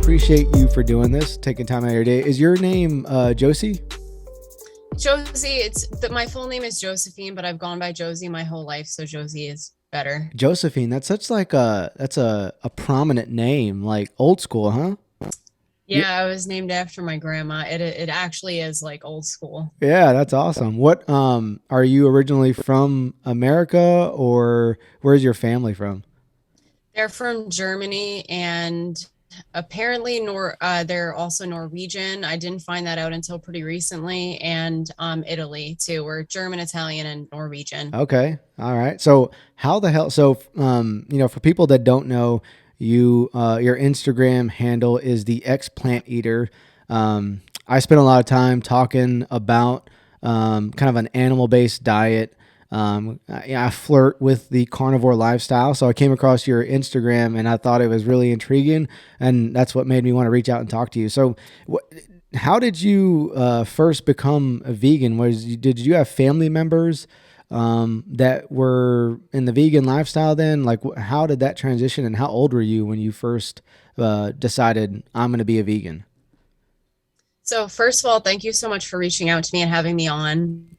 appreciate you for doing this, taking time out of your day. Is your name Josie? Josie, my full name is Josephine, but I've gone by Josie my whole life, so Josie is better. Josephine. That's such like a prominent name, like old school, huh? Yeah, Yeah, I was named after my grandma. It actually is like old school. yeah, that's awesome. What are you originally from America or where's your family from? They're from Germany and apparently they're also Norwegian. I didn't find that out until pretty recently, and Italy too. We're German, Italian, and Norwegian. Okay. All right. So how the hell? So, for people that don't know, your Instagram handle is the X Plant Eater. I spent a lot of time talking about kind of an animal based diet. I flirt with the carnivore lifestyle, so I came across your Instagram and I thought it was really intriguing, and that's what made me want to reach out and talk to you. So, how did you first become a vegan? Did you have family members that were in the vegan lifestyle then? Like, how did that transition, and how old were you when you first decided I'm going to be a vegan? So first of all, thank you so much for reaching out to me and having me on.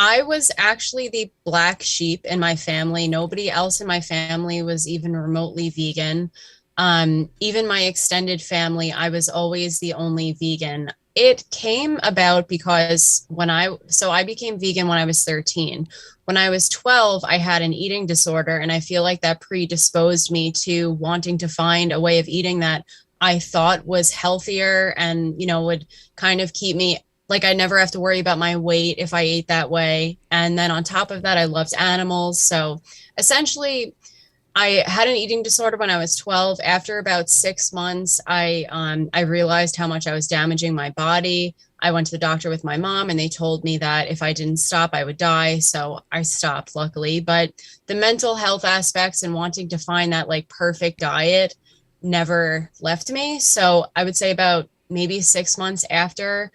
I was actually the black sheep in my family. Nobody else in my family was even remotely vegan. Even my extended family, I was always the only vegan. It came about because I became vegan when I was 13. When I was 12, I had an eating disorder, and I feel like that predisposed me to wanting to find a way of eating that I thought was healthier and, would kind of keep me like I never have to worry about my weight if I ate that way. And then on top of that, I loved animals. So essentially, I had an eating disorder when I was 12. After about 6 months, I realized how much I was damaging my body. I went to the doctor with my mom, and they told me that if I didn't stop, I would die. So I stopped, luckily. But the mental health aspects and wanting to find that like perfect diet never left me. So I would say about maybe 6 months after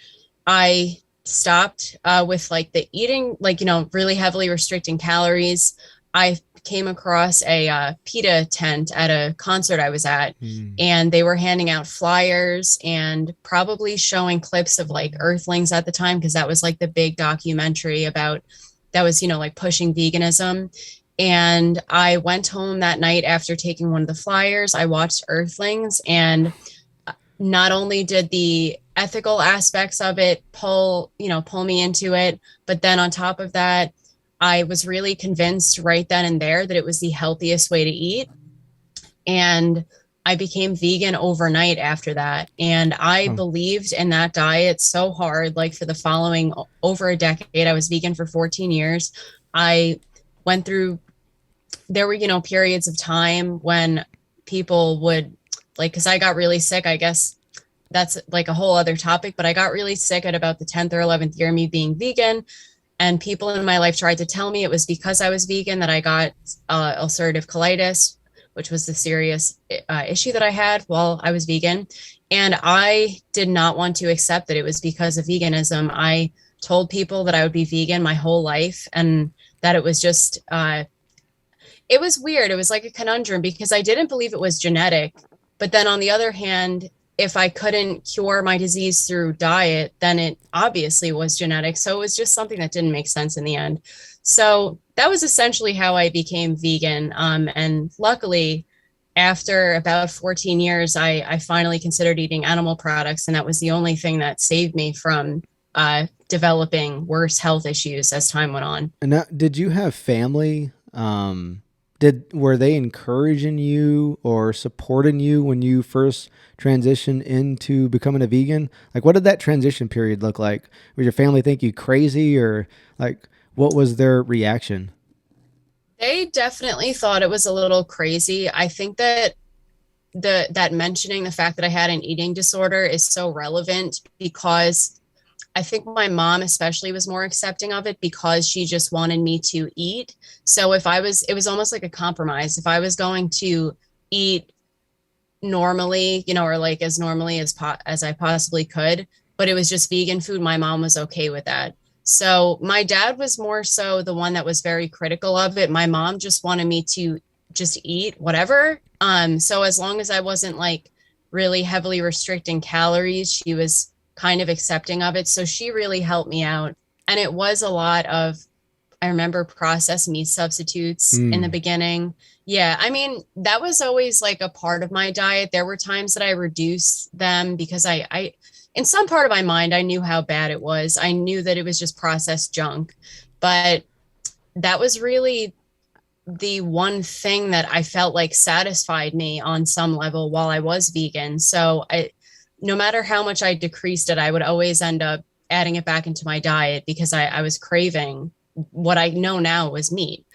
I stopped with like the eating, like, really heavily restricting calories, I came across a PETA tent at a concert I was at, Mm. and they were handing out flyers and probably showing clips of like Earthlings at the time, because that was like the big documentary about that was, like pushing veganism. And I went home that night after taking one of the flyers. I watched Earthlings, and not only did the ethical aspects of it pull me into it, but then on top of that, I was really convinced right then and there that it was the healthiest way to eat. And I became vegan overnight after that. And I Oh. believed in that diet so hard, like for the following over a decade. I was vegan for 14 years. I went through, there were, periods of time when people would like, because I got really sick, I guess that's like a whole other topic, but I got really sick at about the 10th or 11th year of me being vegan. And people in my life tried to tell me it was because I was vegan that I got ulcerative colitis, which was the serious issue that I had while I was vegan. And I did not want to accept that it was because of veganism. I told people that I would be vegan my whole life, and that it was just, it was weird. It was like a conundrum because I didn't believe it was genetic. But then on the other hand, if I couldn't cure my disease through diet, then it obviously was genetic. So it was just something that didn't make sense in the end. So that was essentially how I became vegan. And luckily, after about 14 years, I finally considered eating animal products. And that was the only thing that saved me from developing worse health issues as time went on. And now, did you have family? Were they encouraging you or supporting you when you first transitioned into becoming a vegan? Like, what did that transition period look like? Would your family think you crazy, or like, what was their reaction? They definitely thought it was a little crazy. I think that that mentioning the fact that I had an eating disorder is so relevant because I think my mom especially was more accepting of it because she just wanted me to eat. So it was almost like a compromise. If I was going to eat normally, or like as normally as I possibly could, but it was just vegan food, my mom was okay with that. So my dad was more so the one that was very critical of it. My mom just wanted me to just eat whatever. So as long as I wasn't like really heavily restricting calories. She was kind of accepting of it. So she really helped me out. And it was a lot of, I remember processed meat substitutes in the Mm, beginning. Yeah, I mean, that was always like a part of my diet. There were times that I reduced them because in some part of my mind, I knew how bad it was. I knew that it was just processed junk. But that was really the one thing that I felt like satisfied me on some level while I was vegan. So no matter how much I decreased it, I would always end up adding it back into my diet because I was craving what I know now was meat.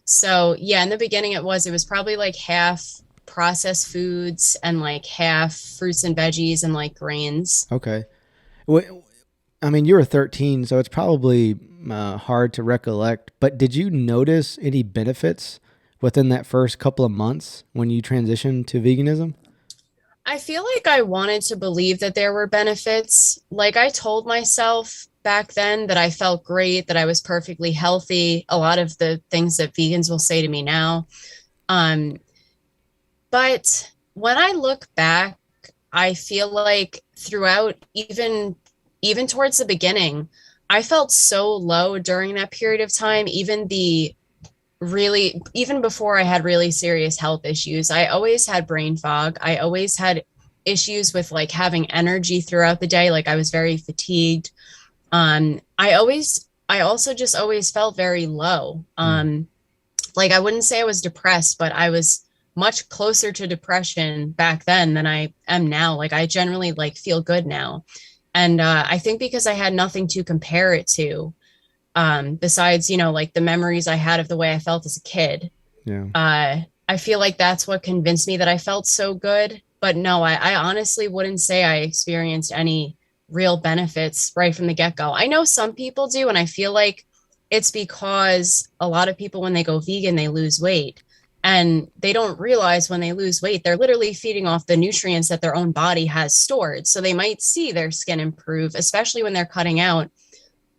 So yeah, in the beginning it was probably like half processed foods and like half fruits and veggies and like grains. okay. Wh- I mean, you were 13, so it's probably hard to recollect. But did you notice any benefits within that first couple of months when you transitioned to veganism? I feel like I wanted to believe that there were benefits. Like I told myself back then that I felt great, that I was perfectly healthy, a lot of the things that vegans will say to me now. Um, but when I look back, I feel like throughout even towards the beginning, I felt so low during that period of time, even before I had really serious health issues. I always had brain fog. I always had issues with like having energy throughout the day. Like I was very fatigued. I also just always felt very low. Mm. Like I wouldn't say I was depressed, but I was much closer to depression back then than I am now. Like I generally like feel good now. And I think because I had nothing to compare it to, besides, like the memories I had of the way I felt as a kid. Yeah. I feel like that's what convinced me that I felt so good. But no, I honestly wouldn't say I experienced any real benefits right from the get go. I know some people do, and I feel like it's because a lot of people, when they go vegan, they lose weight. And they don't realize when they lose weight, they're literally feeding off the nutrients that their own body has stored. So they might see their skin improve, especially when they're cutting out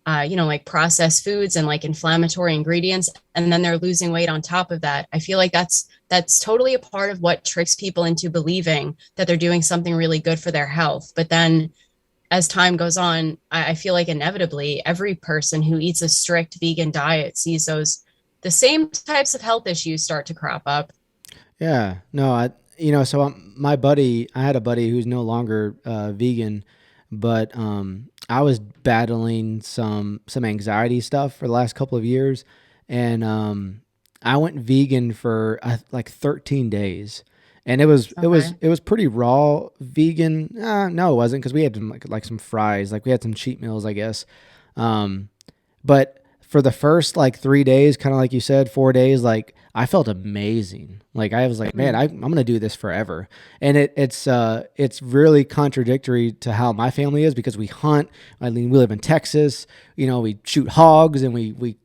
like processed foods and like inflammatory ingredients, and then they're losing weight on top of that. I feel like that's totally a part of what tricks people into believing that they're doing something really good for their health. But then as time goes on, I feel like inevitably every person who eats a strict vegan diet sees the same types of health issues start to crop up. Yeah. No, so my buddy, I had a buddy who's no longer vegan, but I was battling some anxiety stuff for the last couple of years, and I went vegan for like 13 days. And Okay. it was pretty raw vegan. No, it wasn't because we had like some fries, like we had some cheat meals, I guess. Um, but for the first like 3 days, kind of like you said, 4 days, like I felt amazing. Like I was like, man, Mm, I'm gonna do this forever. And it's really contradictory to how my family is because we hunt. I mean, we live in Texas. We shoot hogs and we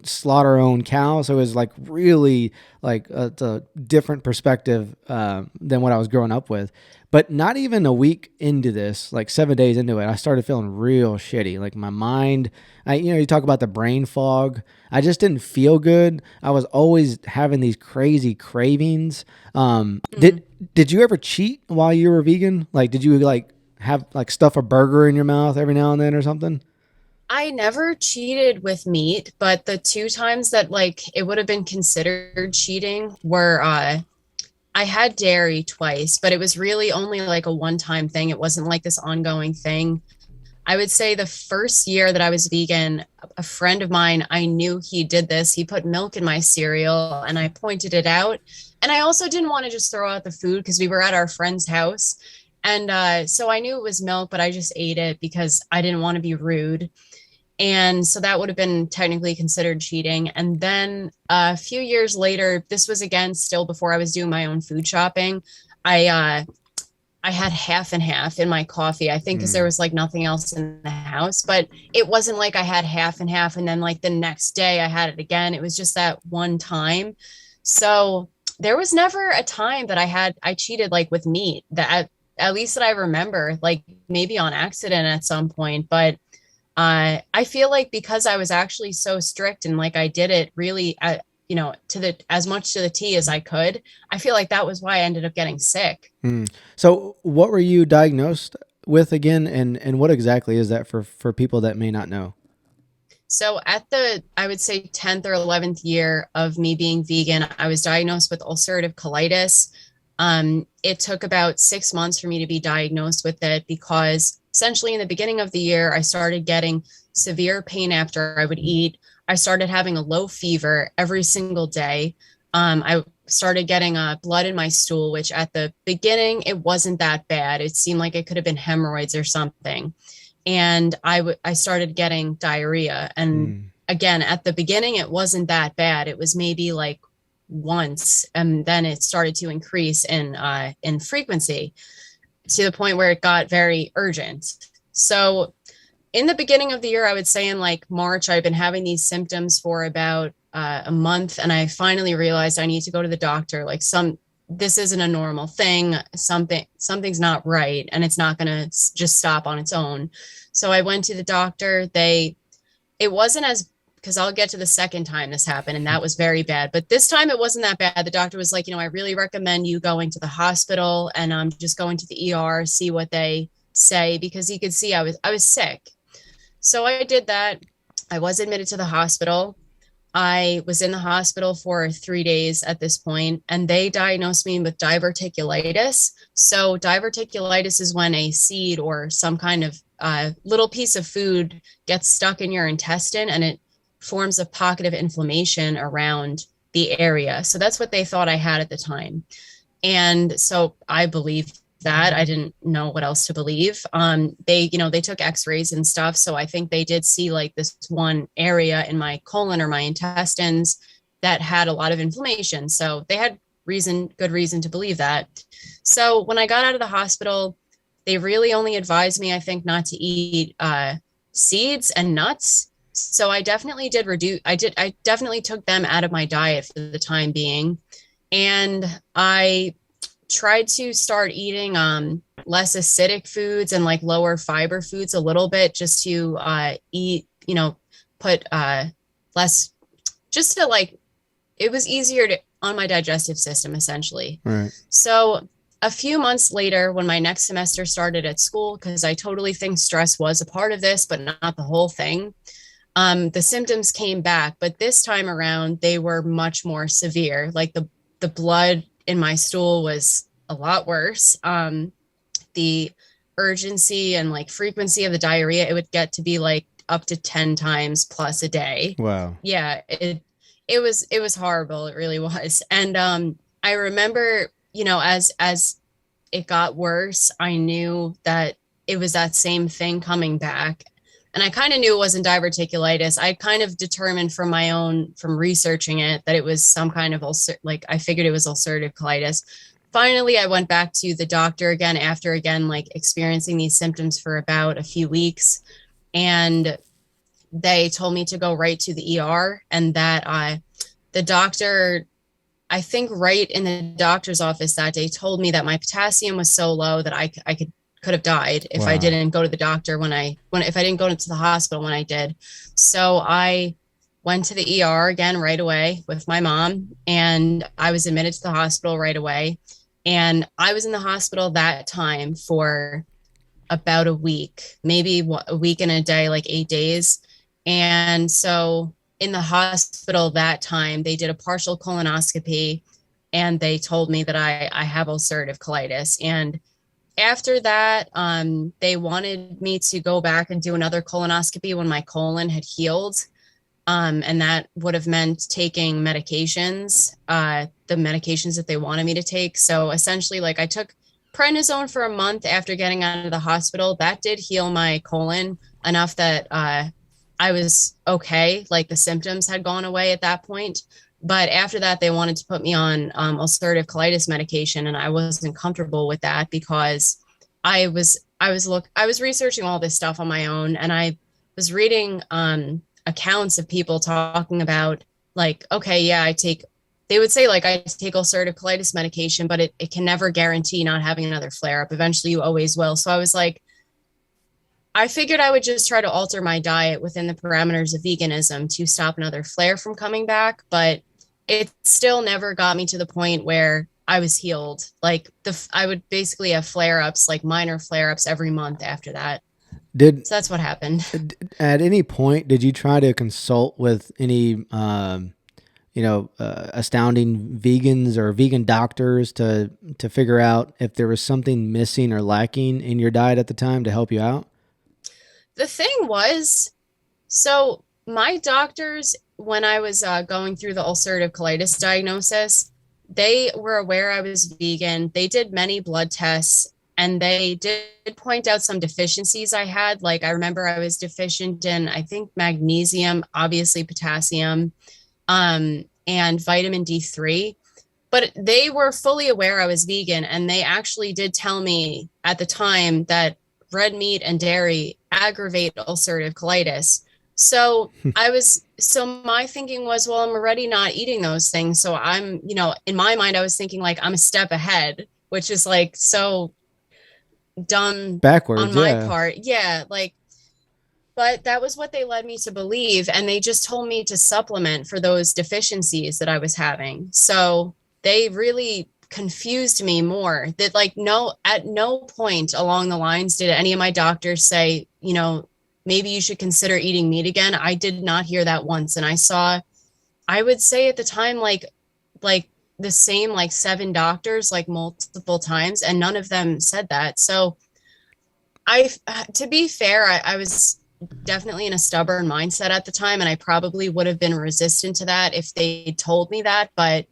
slaughter our own cows. So it was like really like it's a different perspective than what I was growing up with. But not even a week into this, like 7 days into it, I started feeling real shitty. Like my mind, you talk about the brain fog. I just didn't feel good. I was always having these crazy cravings. mm. Did you ever cheat while you were vegan? Like, did you like have like stuff a burger in your mouth every now and then or something? I never cheated with meat, but the two times that like it would have been considered cheating were I had dairy twice, but it was really only like a one-time thing. It wasn't like this ongoing thing. I would say the first year that I was vegan, a friend of mine, I knew he did this. He put milk in my cereal and I pointed it out. And I also didn't want to just throw out the food because we were at our friend's house. And so I knew it was milk, but I just ate it because I didn't want to be rude. And so that would have been technically considered cheating. And then a few years later, this was again still before I was doing my own food shopping. I had half and half in my coffee. I think because there Mm. was like nothing else in the house, but it wasn't like I had half and half and then like the next day I had it again. It was just that one time. So there was never a time that I cheated like with meat that at least that I remember, like maybe on accident at some point, but I feel like because I was actually so strict and like I did it really, to the as much to the T as I could. I feel like that was why I ended up getting sick. Mm. So, what were you diagnosed with again, and what exactly is that for people that may not know? So at the, I would say 10th or 11th year of me being vegan, I was diagnosed with ulcerative colitis. It took about 6 months for me to be diagnosed with it because essentially in the beginning of the year, I started getting severe pain after I would eat. I started having a low fever every single day. I started getting blood in my stool, which at the beginning, it wasn't that bad. It seemed like it could have been hemorrhoids or something. And I started getting diarrhea. And Mm. again, at the beginning, it wasn't that bad. It was maybe like once, and then it started to increase in frequency to the point where it got very urgent. So in the beginning of the year, I would say in like March, I've been having these symptoms for about a month, and I finally realized I need to go to the doctor. Like this isn't a normal thing. Something's not right, and it's not going to just stop on its own. So I went to the doctor. It wasn't as, because I'll get to the second time this happened, and that was very bad. But this time it wasn't that bad. The doctor was like, I really recommend you going to the hospital and just going to the ER, see what they say, because he could see I was sick. So I did that. I was admitted to the hospital. I was in the hospital for 3 days at this point, and they diagnosed me with diverticulitis. So, diverticulitis is when a seed or some kind of little piece of food gets stuck in your intestine and it forms a pocket of inflammation around the area. So, that's what they thought I had at the time. And so I believed that. I didn't know what else to believe. They took x-rays and stuff. So I think they did see like this one area in my colon or my intestines that had a lot of inflammation. So they had good reason to believe that. So when I got out of the hospital, they really only advised me, I think, not to eat seeds and nuts. So I definitely did I definitely took them out of my diet for the time being. And I tried to start eating less acidic foods and like lower fiber foods a little bit, just to eat, put less, just to like, it was easier to on my digestive system essentially. Right. So a few months later, when my next semester started at school, because I totally think stress was a part of this, but not the whole thing, the symptoms came back, but this time around they were much more severe. Like the blood in my stool was a lot worse. The urgency and like frequency of the diarrhea, it would get to be like up to 10 times plus a day. Wow. Yeah, it was horrible. It really was. And I remember, as it got worse, I knew that it was that same thing coming back. And I kind of knew it wasn't diverticulitis. I kind of determined from researching it, that it was some kind of like I figured it was ulcerative colitis. Finally, I went back to the doctor again after like experiencing these symptoms for about a few weeks. And they told me to go right to the ER, and that the doctor, I think right in the doctor's office that day, told me that my potassium was so low that I could have died if I Wow. didn't go to the doctor if I didn't go to the hospital when I did. So I went to the ER again right away with my mom, and I was admitted to the hospital right away. And I was in the hospital that time for about a week, maybe a week and a day, like 8 days. And so in the hospital that time, they did a partial colonoscopy, and they told me that I have ulcerative colitis. And after that, they wanted me to go back and do another colonoscopy when my colon had healed. And that would have meant taking medications, the medications that they wanted me to take. So essentially, like I took prednisone for a month after getting out of the hospital. That did heal my colon enough that I was okay. Like the symptoms had gone away at that point. But after that, they wanted to put me on ulcerative colitis medication, and I wasn't comfortable with that because I was researching all this stuff on my own, and I was reading accounts of people talking about like, okay, yeah, they would say like I take ulcerative colitis medication, but it can never guarantee not having another flare up. Eventually, you always will. So I was like, I figured I would just try to alter my diet within the parameters of veganism to stop another flare from coming back, but it still never got me to the point where I was healed. Like I would basically have flare ups, like minor flare ups every month after that. Did So that's what happened. at any point did you try to consult with any astounding vegans or vegan doctors to figure out if there was something missing or lacking in your diet at the time to help you out? The thing was, so my doctors, when I was going through the ulcerative colitis diagnosis, they were aware I was vegan. They did many blood tests and they did point out some deficiencies I had. Like I remember I was deficient in, I think, magnesium, obviously potassium, and vitamin D3. But they were fully aware I was vegan, and they actually did tell me at the time that red meat and dairy aggravate ulcerative colitis. So my thinking was, well, I'm already not eating those things. So in my mind, I was thinking like I'm a step ahead, which is like so dumb on Backwards, my yeah. part. Yeah, like, but that was what they led me to believe. And they just told me to supplement for those deficiencies that I was having. So they really confused me more that like no at no point along the lines did any of my doctors say, maybe you should consider eating meat again. I did not hear that once. And I would say at the time, like the same like seven doctors, like multiple times, and none of them said that. So to be fair, I was definitely in a stubborn mindset at the time, and I probably would have been resistant to that if they told me that, but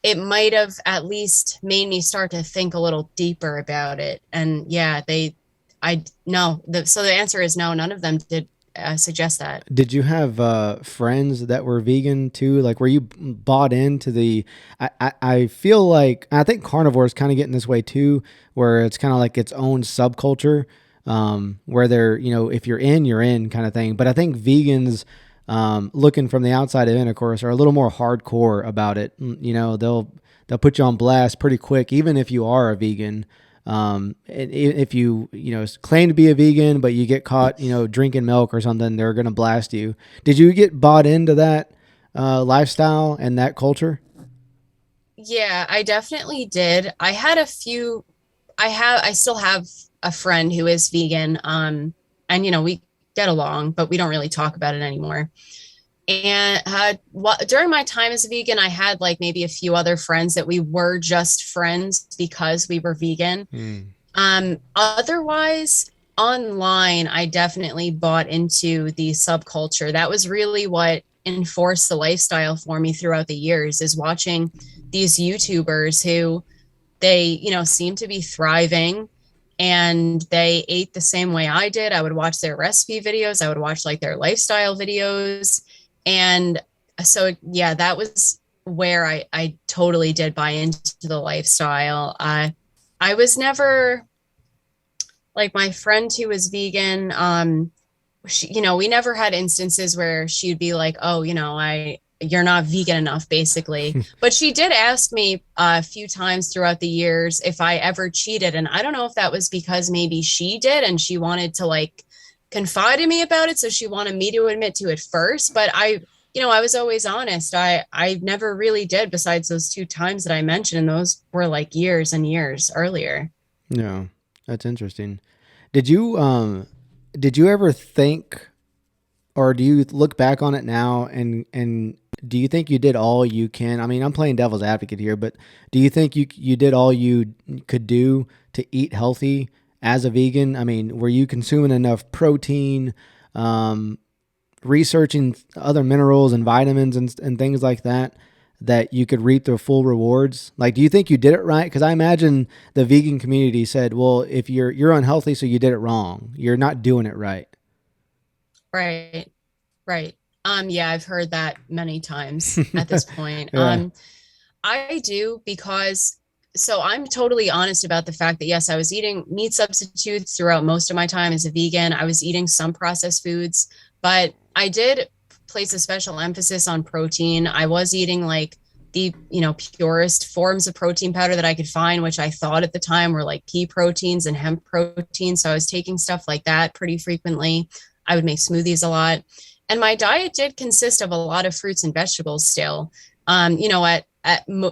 it might have at least made me start to think a little deeper about it. And yeah, I no. So the answer is no. None of them did suggest that. Did you have friends that were vegan too? Like, were you bought into the? I feel like I think carnivore is kind of getting this way too, where it's kind of like its own subculture, where they're if you're in kind of thing. But I think vegans, looking from the outside in, of course, are a little more hardcore about it. They'll put you on blast pretty quick, even if you are a vegan. If you claim to be a vegan, but you get caught drinking milk or something, they're gonna blast you. Did you get bought into that lifestyle and that culture? Yeah, I definitely did. I had a few. I still have a friend who is vegan. And we get along, but we don't really talk about it anymore. And during my time as a vegan, I had like maybe a few other friends that we were just friends because we were vegan. Mm. Otherwise, online, I definitely bought into the subculture. That was really what enforced the lifestyle for me throughout the years, is watching these YouTubers who seem to be thriving and they ate the same way I did. I would watch their recipe videos, I would watch like their lifestyle videos. And so, yeah, that was where I totally did buy into the lifestyle. I was never like my friend who was vegan. We never had instances where she'd be like, oh, you're not vegan enough, basically. But she did ask me a few times throughout the years if I ever cheated. And I don't know if that was because maybe she did and she wanted to like confide in me about it. So she wanted me to admit to it first. But I was always honest. I never really did, besides those two times that I mentioned. And those were like years and years earlier. No, that's interesting. Did you ever think, or do you look back on it now and do you think you did all you can? I mean, I'm playing devil's advocate here, but do you think you did all you could do to eat healthy as a vegan? I mean, were you consuming enough protein, researching other minerals and vitamins and things like that you could reap the full rewards? Like, do you think you did it right? Because I imagine the vegan community said, well, if you're unhealthy, so you did it wrong. You're not doing it right. Right. Right. Yeah, I've heard that many times at this point. Yeah. I do because so I'm totally honest about the fact that yes, I was eating meat substitutes throughout most of my time as a vegan. I was eating some processed foods, but I did place a special emphasis on protein. I was eating like the, purest forms of protein powder that I could find, which I thought at the time were like pea proteins and hemp protein. So I was taking stuff like that pretty frequently. I would make smoothies a lot. And my diet did consist of a lot of fruits and vegetables still. You know,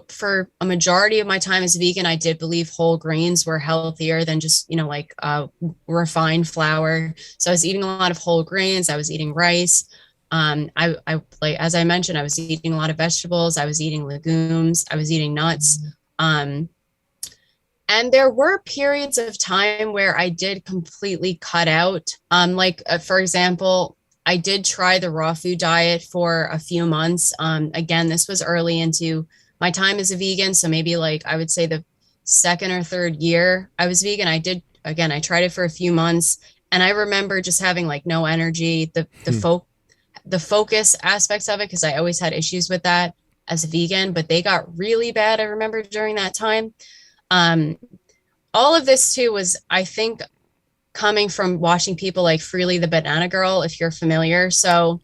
for a majority of my time as a vegan, I did believe whole grains were healthier than just, you know, like refined flour. So I was eating a lot of whole grains. I was eating rice. Like, as I mentioned, I was eating a lot of vegetables. I was eating legumes. I was eating nuts. Um, and there were periods of time where I did completely cut out. For example, I did try the raw food diet for a few months. Again, this was early into my time as a vegan. So maybe like I would say the second or third year I was vegan, I tried it for a few months. And I remember just having like no energy, the focus aspects of it, because I always had issues with that as a vegan, but they got really bad. I remember during that time. Um, all of this too was, I think, coming from watching people like Freely the Banana Girl, if you're familiar. So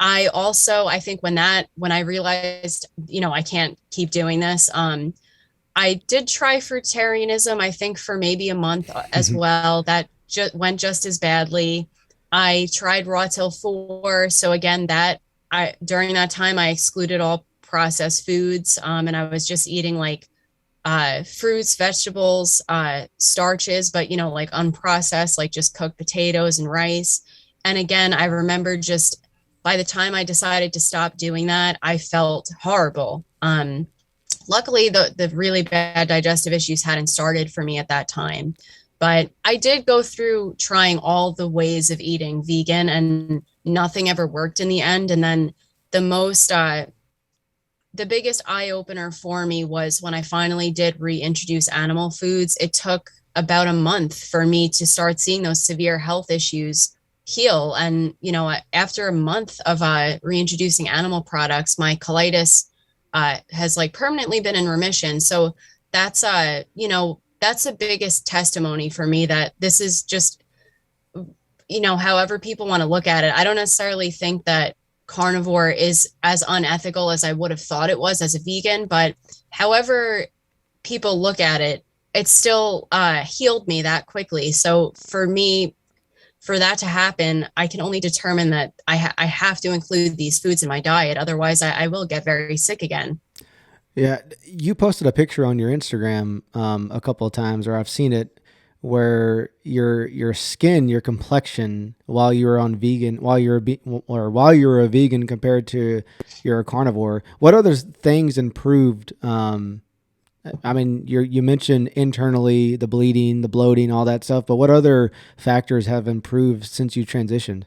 I think when I realized, you know, I can't keep doing this, I did try fruitarianism, I think for maybe a month as well. That went just as badly. I tried raw till 4. So again, during that time, I excluded all processed foods. And I was just eating like fruits, vegetables, starches, but you know, like unprocessed, like just cooked potatoes and rice. And again, I remember just by the time I decided to stop doing that, I felt horrible. Luckily, the really bad digestive issues hadn't started for me at that time. But I did go through trying all the ways of eating vegan, and nothing ever worked in the end. And then the most the biggest eye opener for me was when I finally did reintroduce animal foods. It took about a month for me to start seeing those severe health issues heal. And, you know, after a month of reintroducing animal products, my colitis has like permanently been in remission. So that's, you know, that's the biggest testimony for me that this is just, you know, however people want to look at it. I don't necessarily think that carnivore is as unethical as I would have thought it was as a vegan, but however people look at it, it still healed me that quickly. So for me, for that to happen, I can only determine that I have to include these foods in my diet. Otherwise, I will get very sick again. Yeah, you posted a picture on your Instagram a couple of times, or I've seen it, where your skin, your complexion, while you were on vegan, while you were a vegan compared to you're a carnivore. What other things improved? I mean, you mentioned internally the bleeding, the bloating, all that stuff, but what other factors have improved since you transitioned?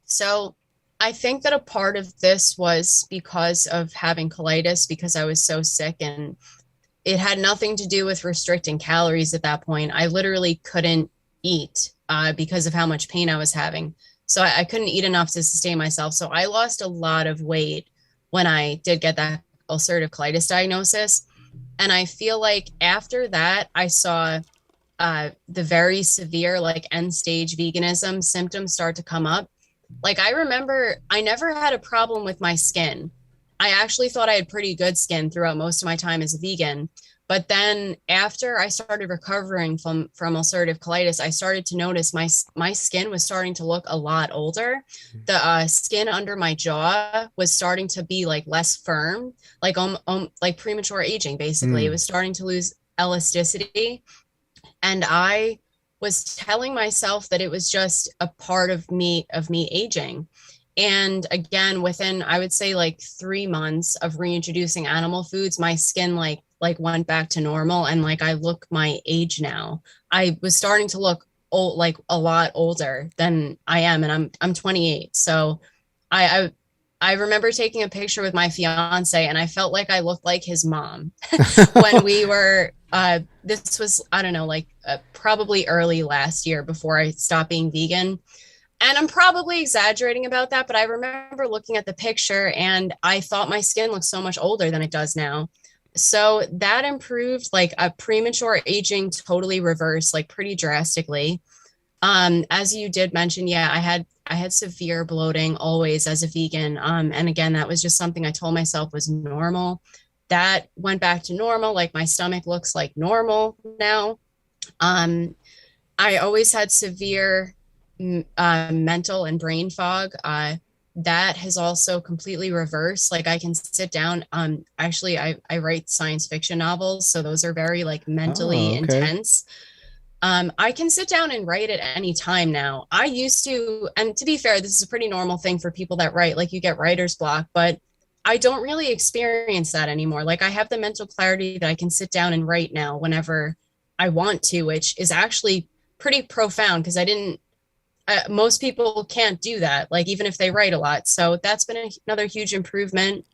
So I think that a part of this was because of having colitis, because I was so sick, and it had nothing to do with restricting calories at that point. I literally couldn't eat because of how much pain I was having. So I couldn't eat enough to sustain myself. So I lost a lot of weight when I did get that ulcerative colitis diagnosis. And I feel like after that, I saw the very severe, like end stage veganism symptoms start to come up. Like I remember I never had a problem with my skin. I actually thought I had pretty good skin throughout most of my time as a vegan. But then after I started recovering from ulcerative colitis, I started to notice my skin was starting to look a lot older. The skin under my jaw was starting to be like less firm, like premature aging. Basically, it Mm. was starting to lose elasticity, and I was telling myself that it was just a part of me aging. And again, within I would say like 3 months of reintroducing animal foods, my skin like went back to normal, and like I look my age now. I was starting to look old, like a lot older than I am, and I'm 28. So I I remember taking a picture with my fiance, and I felt like I looked like his mom when we were this was, I don't know, like probably early last year before I stopped being vegan. And I'm probably exaggerating about that, but I remember looking at the picture and I thought my skin looked so much older than it does now. So that improved, like a premature aging totally reversed, like pretty drastically. As you did mention, yeah, I had severe bloating always as a vegan. And again, that was just something I told myself was normal. That went back to normal. Like my stomach looks like normal now. Um, I always had severe mental and brain fog. that has also completely reversed. Like I can sit down. Actually, I write science fiction novels, so those are very like Oh, mentally okay. intense. I can sit down and write at any time now. I used to, and to be fair, this is a pretty normal thing for people that write, like you get writer's block, but I don't really experience that anymore. Like I have the mental clarity that I can sit down and write now whenever I want to, which is actually pretty profound because I didn't, most people can't do that, like even if they write a lot. So that's been another huge improvement.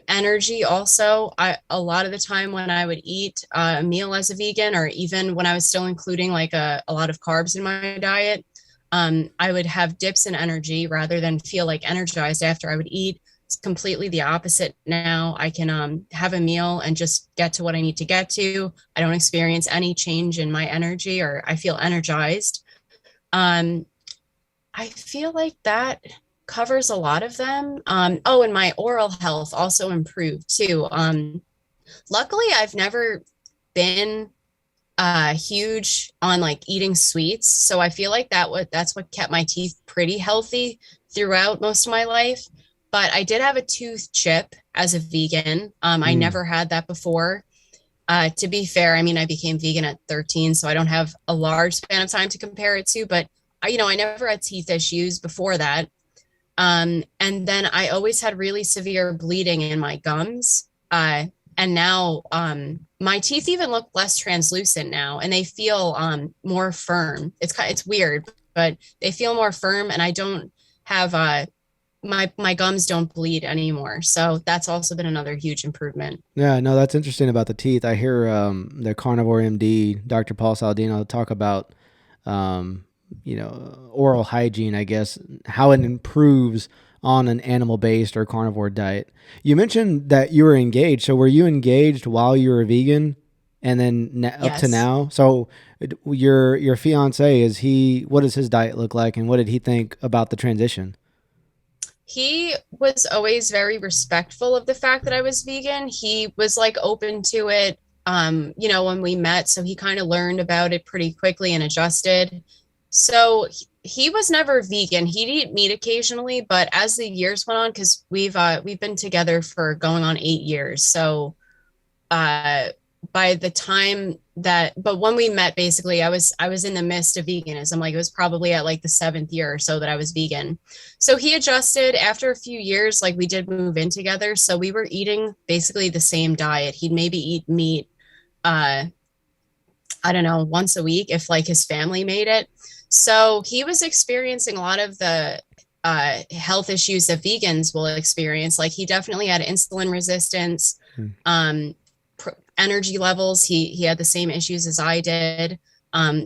Energy also, a lot of the time when I would eat a meal as a vegan, or even when I was still including like a lot of carbs in my diet, I would have dips in energy rather than feel like energized after I would eat. It's completely the opposite now. I can have a meal and just get to what I need to get to. I don't experience any change in my energy, or I feel energized. Um, I feel like that covers a lot of them. Oh, and my oral health also improved too. Luckily, I've never been huge on like eating sweets, so I feel like that's what kept my teeth pretty healthy throughout most of my life. But I did have a tooth chip as a vegan. I Mm. never had that before. To be fair, I mean, I became vegan at 13, so I don't have a large span of time to compare it to, but I never had teeth issues before that. And then I always had really severe bleeding in my gums. And now my teeth even look less translucent now, and they feel more firm. It's weird, but they feel more firm, and I don't have my gums don't bleed anymore. So that's also been another huge improvement. Yeah, no, that's interesting about the teeth. I hear the Carnivore MD, Dr. Paul Saladino, talk about um, oral hygiene, I guess, how it improves on an animal based or carnivore diet. You mentioned that you were engaged. So were you engaged while you were vegan and then up to Yes. now? So your fiance, is he, what does his diet look like and what did he think about the transition? He was always very respectful of the fact that I was vegan. He was like open to it, when we met. So he kind of learned about it pretty quickly and adjusted. So he was never vegan. He'd eat meat occasionally, but as the years went on, because we've been together for going on 8 years. So uh by the time that but when we met, basically I was in the midst of veganism. Like it was probably at like the 7th year or so that I was vegan. So he adjusted after a few years. Like we did move in together, so we were eating basically the same diet. He'd maybe eat meat uh I don't know, once a week if like his family made it. So he was experiencing a lot of the health issues that vegans will experience. Like he definitely had insulin resistance, Hmm. um, energy levels. He had the same issues as I did.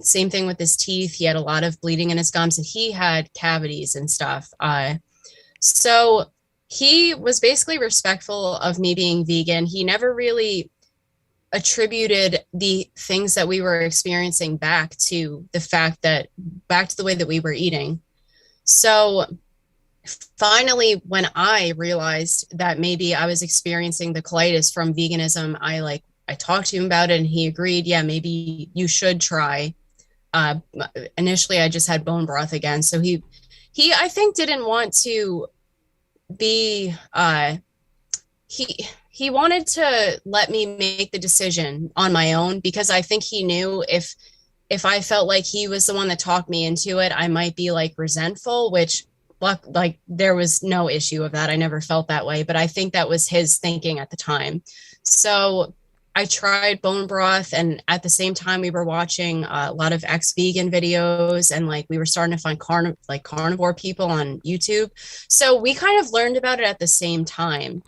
Same thing with his teeth. He had a lot of bleeding in his gums, and he had cavities and stuff. So he was basically respectful of me being vegan. He never really attributed the things that we were experiencing back to the way that we were eating. So finally, when I realized that maybe I was experiencing the colitis from veganism, I talked to him about it, and he agreed, yeah, maybe you should try. uh Initially I just had bone broth again, so he I think didn't want to be he wanted to let me make the decision on my own, because I think he knew if I felt like he was the one that talked me into it, I might be like resentful, which like there was no issue of that. I never felt that way, but I think that was his thinking at the time. So I tried bone broth, and at the same time we were watching a lot of ex-vegan videos, and like we were starting to find carnivore people on YouTube. So we kind of learned about it at the same time.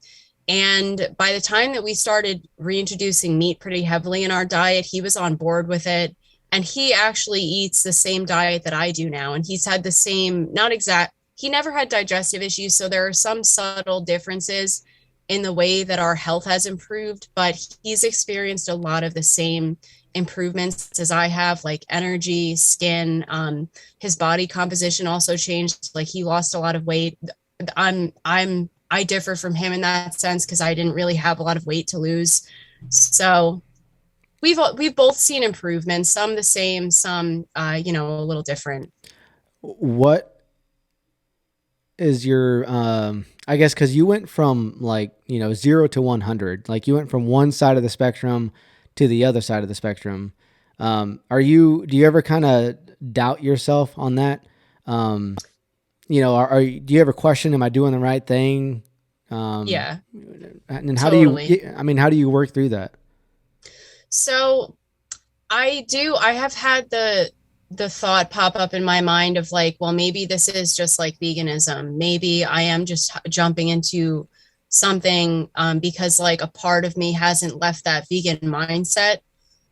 And by the time that we started reintroducing meat pretty heavily in our diet, he was on board with it. And he actually eats the same diet that I do now. And he's had the same, not exact, he never had digestive issues. So there are some subtle differences in the way that our health has improved, but he's experienced a lot of the same improvements as I have, like energy, skin. His body composition also changed. Like he lost a lot of weight. I differ from him in that sense because I didn't really have a lot of weight to lose. So we've both seen improvements, some the same, some a little different. What is your I guess because you went from like 0 to 100, like you went from one side of the spectrum to the other side of the spectrum. Do you ever kind of doubt yourself on that? Um, do you ever question, am I doing the right thing? Um, Yeah, and how do you, totally. I mean, how do you work through that? So I have had the thought pop up in my mind of like, well, maybe this is just like veganism. Maybe I am just jumping into something because like a part of me hasn't left that vegan mindset.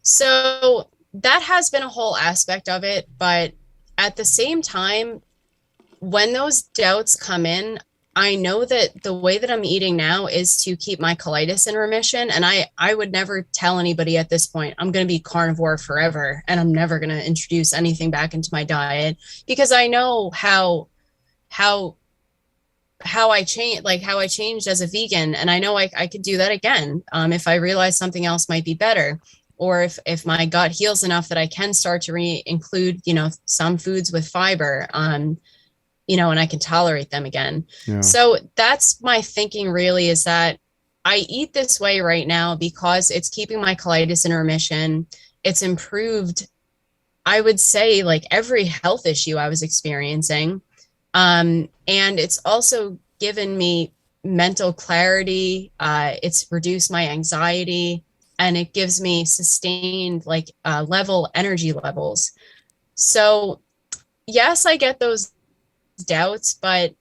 So that has been a whole aspect of it, but at the same time, when those doubts come in, I know that the way that I'm eating now is to keep my colitis in remission. And I would never tell anybody at this point, I'm going to be carnivore forever and I'm never going to introduce anything back into my diet because I know how, how I changed, like how I changed as a vegan. And I know I could do that again if I realize something else might be better. Or if my gut heals enough that I can start to include, some foods with fiber. And I can tolerate them again. Yeah. So that's my thinking really is that I eat this way right now because it's keeping my colitis in remission. It's improved, I would say, like every health issue I was experiencing. And it's also given me mental clarity. It's reduced my anxiety and it gives me sustained like level energy levels. So yes, I get those doubts, but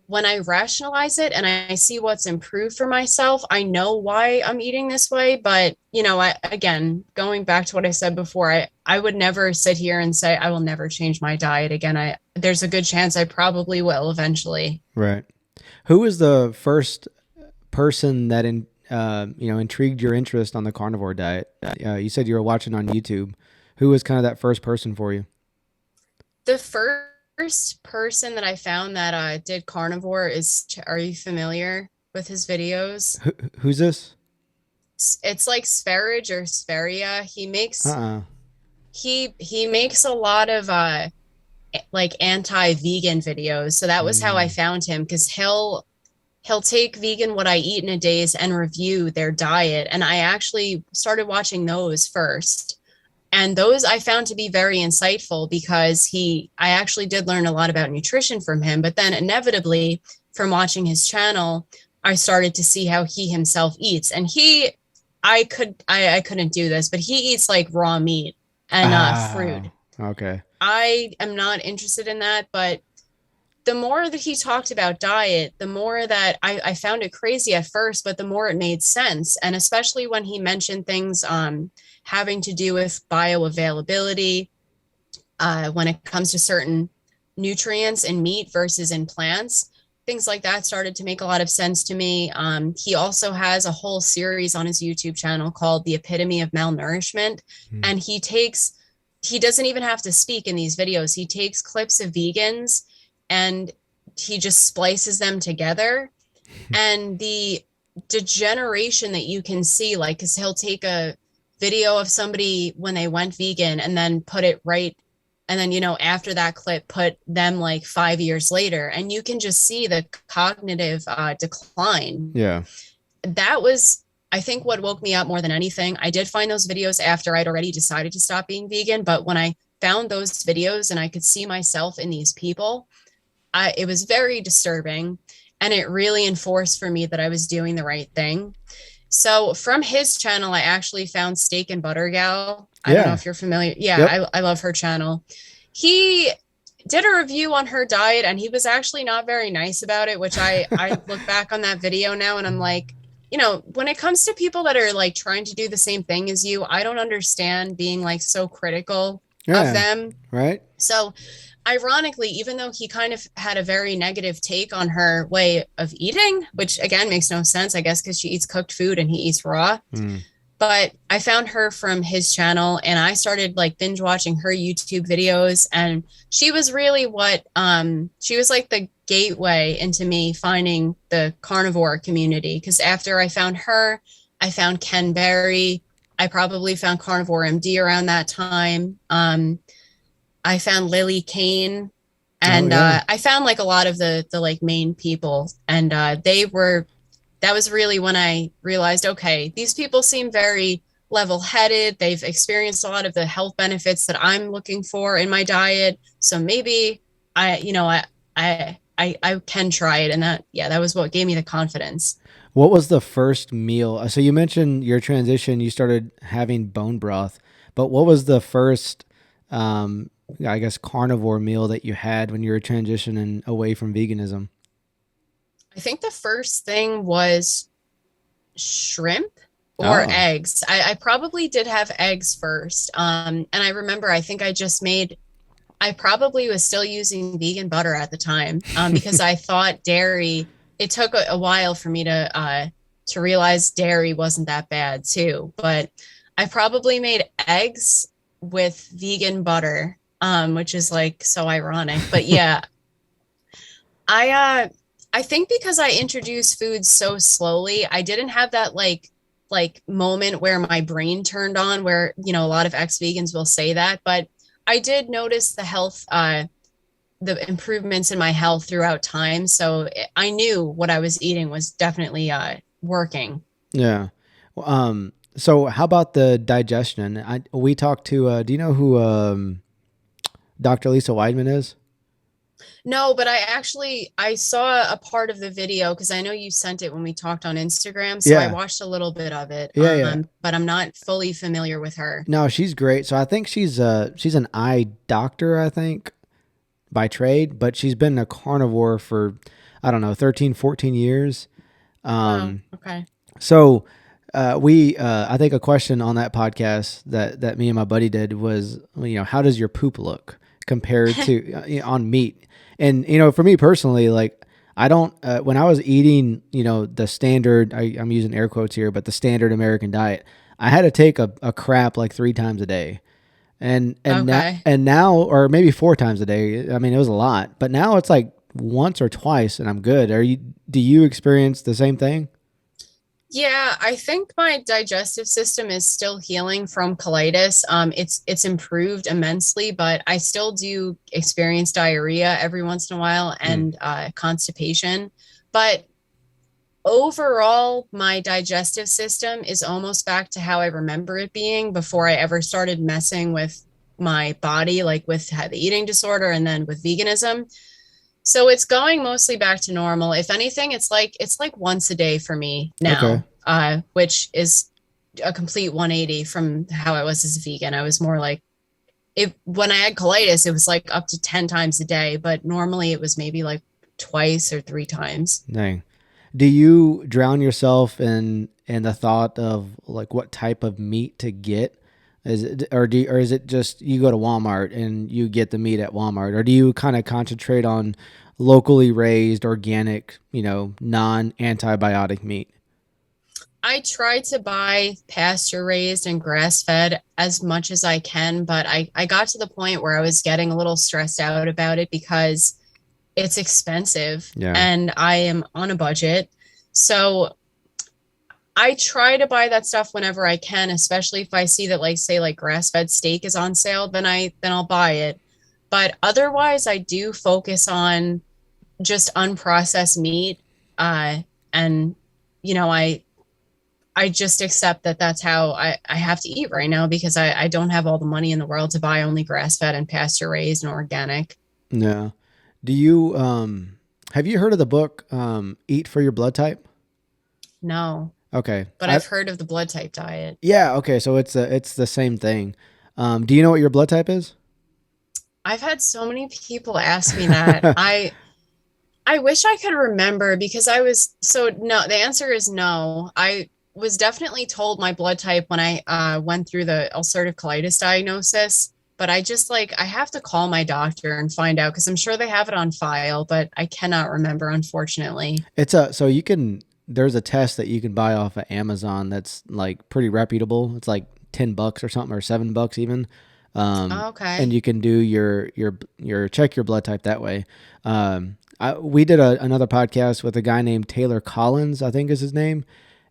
when I rationalize it and I see what's improved for myself, I know why I'm eating this way. But, again, going back to what I said before, I would never sit here and say I will never change my diet again. There's a good chance I probably will eventually. Right. Who was the first person that intrigued your interest on the carnivore diet? You said you were watching on YouTube. Who was kind of that first person for you? The first person that I found that did carnivore is, are you familiar with his videos? Who's this? It's like Sperige or Speria. Uh-uh. He makes a lot of like anti-vegan videos. So that was how I Mm. found him because he'll take vegan what I eat in a days and review their diet. And I actually started watching those first. And those I found to be very insightful because I actually did learn a lot about nutrition from him. But then inevitably, from watching his channel, I started to see how he himself eats. And I couldn't do this, but he eats like raw meat and fruit. Ah, okay. I am not interested in that, but the more that he talked about diet, the more that I found it crazy at first, but the more it made sense. And especially when he mentioned things having to do with bioavailability, when it comes to certain nutrients in meat versus in plants, things like that started to make a lot of sense to me. He also has a whole series on his YouTube channel called The Epitome of Malnourishment. Mm. And he doesn't even have to speak in these videos. He takes clips of vegans and he just splices them together. And the degeneration that you can see, like, because he'll take a video of somebody when they went vegan and then put it right. And then, after that clip, put them like 5 years later. And you can just see the cognitive decline. Yeah. That was, I think, what woke me up more than anything. I did find those videos after I'd already decided to stop being vegan. But when I found those videos and I could see myself in these people, it was very disturbing, and it really enforced for me that I was doing the right thing. So from his channel, I actually found Steak and Butter Gal. I don't know Yeah. if you're familiar. Yeah, Yep. I love her channel. He did a review on her diet, and he was actually not very nice about it, which I look back on that video now and I'm like, when it comes to people that are like trying to do the same thing as you, I don't understand being like so critical of Yeah. them. Right. So ironically, even though he kind of had a very negative take on her way of eating, which again makes no sense, I guess, because she eats cooked food and he eats raw. Mm. But I found her from his channel and I started like binge watching her YouTube videos. And she was really she was like the gateway into me finding the carnivore community. Because after I found her, I found Ken Berry. I probably found Carnivore MD around that time. I found Lily Kane, Oh And yeah. I found like a lot of the like main people, and they were that was really when I realized, okay, these people seem very level-headed. They've experienced a lot of the health benefits that I'm looking for in my diet. So maybe I, you know, I can try it. And that, yeah, that was what gave me the confidence. What was the first meal? So you mentioned your transition. You started having bone broth, but what was the first, um, I guess, carnivore meal that you had when you were transitioning away from veganism? I think the first thing was shrimp or Oh, eggs. I probably did have eggs first. And I remember I think I probably was still using vegan butter at the time, because I thought dairy, it took a while for me to realize dairy wasn't that bad too. But I probably made eggs with vegan butter, which is like so ironic. But yeah, I uh I think because I introduced food so slowly, I didn't have that like moment where my brain turned on where, a lot of ex-vegans will say that, but I did notice the improvements in my health throughout time, so I knew what I was eating was definitely working. yeah. Well, so how about the digestion? We talked to. Do you know who Dr. Lisa Weidman is? No, but I saw a part of the video because I know you sent it when we talked on Instagram, so I Yeah, watched a little bit of it. yeah, yeah. But I'm not fully familiar with her. No, she's great. So I think she's an eye doctor, I think, by trade, but she's been a carnivore for I don't know, 13, 14 years. Wow. Um Okay. so we I think a question on that podcast that me and my buddy did was, how does your poop look compared to on meat? And for me personally, like I don't when I was eating, the standard, I'm using air quotes here, but the standard American diet, I had to take a crap like 3 times a day. Okay. And now, or maybe 4 times a day. I mean, it was a lot, but now it's like once or twice, and I'm good. Do you experience the same thing? Yeah, I think my digestive system is still healing from colitis. It's improved immensely, but I still do experience diarrhea every once in a while Mm, and constipation. But overall, my digestive system is almost back to how I remember it being before I ever started messing with my body, like with the eating disorder and then with veganism. So it's going mostly back to normal. If anything, it's like once a day for me okay. now, which is a complete 180 from how I was as a vegan. I was more like it when I had colitis, it was like up to 10 times a day, but normally it was maybe like twice or three times. Dang. Do you drown yourself in the thought of like what type of meat to get? Or is it just you go to Walmart and you get the meat at Walmart, or do you kind of concentrate on locally raised, organic, non antibiotic meat? I try to buy pasture raised and grass fed as much as I can, but I got to the point where I was getting a little stressed out about it because it's expensive Yeah. and I am on a budget. So I try to buy that stuff whenever I can, especially if I see that like say like grass-fed steak is on sale, then I'll buy it. But otherwise I do focus on just unprocessed meat. Uh and you know, I just accept that that's how I have to eat right now because I don't have all the money in the world to buy only grass-fed and pasture raised and organic. Yeah. Do you have you heard of the book Eat for Your Blood Type? No, Okay. but I've heard of the blood type diet. Yeah, okay, so it's the same thing. Do you know what your blood type is? I've had so many people ask me that. I wish I could remember because I was so no, the answer is no. I was definitely told my blood type when I went through the ulcerative colitis diagnosis, but I just like I have to call my doctor and find out because I'm sure they have it on file, but I cannot remember unfortunately. It's a so you can there's a test that you can buy off of Amazon that's like pretty reputable. It's like $10 or something, or $7 even. And Okay. you can do your check your blood type that way. We did another podcast with a guy named Taylor Collins, I think is his name,